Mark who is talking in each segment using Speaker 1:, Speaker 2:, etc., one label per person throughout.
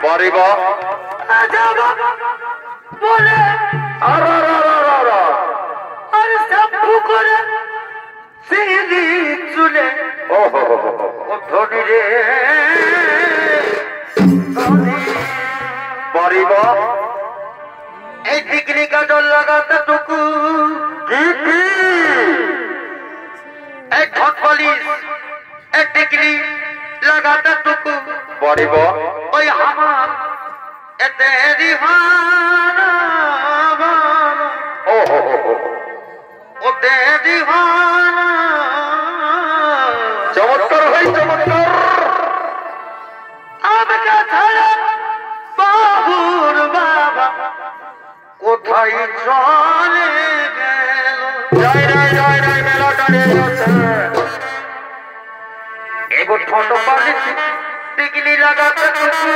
Speaker 1: परिबा
Speaker 2: बोले अरे शंभू करे सीधी चुले धोनी रे
Speaker 1: परिबा
Speaker 2: एक टिकली का जो लगाता टुकू एक हॉट पॉलिश एक टिकली लगाता टुकू
Speaker 1: परिबा
Speaker 2: ओए हमार ए तेरी हाना ओ तेरी हाना
Speaker 1: चमत्कार भाई चमत्कार
Speaker 2: अब क्या छाड़ा बाबूर बाबा কোথায় চলে গেল
Speaker 1: জয় মেলাটা নিয়ে যাচ্ছে
Speaker 2: এগো ছোট পানি টিকলি লাগাতে টুকু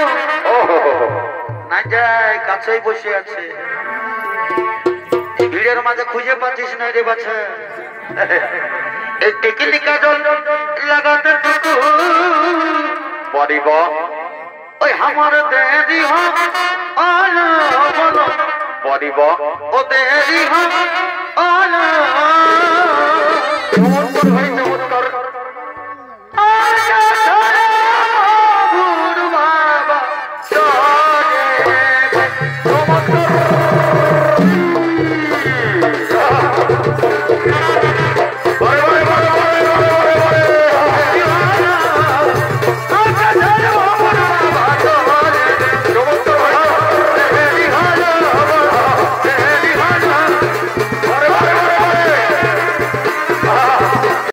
Speaker 2: না যায় কাছেই বসে আছে ভিড়ের মাঝে খুঁজে পাচ্ছিস না রে বাছা এই টিকলি কাজল লাগাতে টুকু
Speaker 1: परिबा
Speaker 2: ওই আমার দেরি হোক আলো বলো
Speaker 1: परिबा
Speaker 2: ও দেরি হোক আলো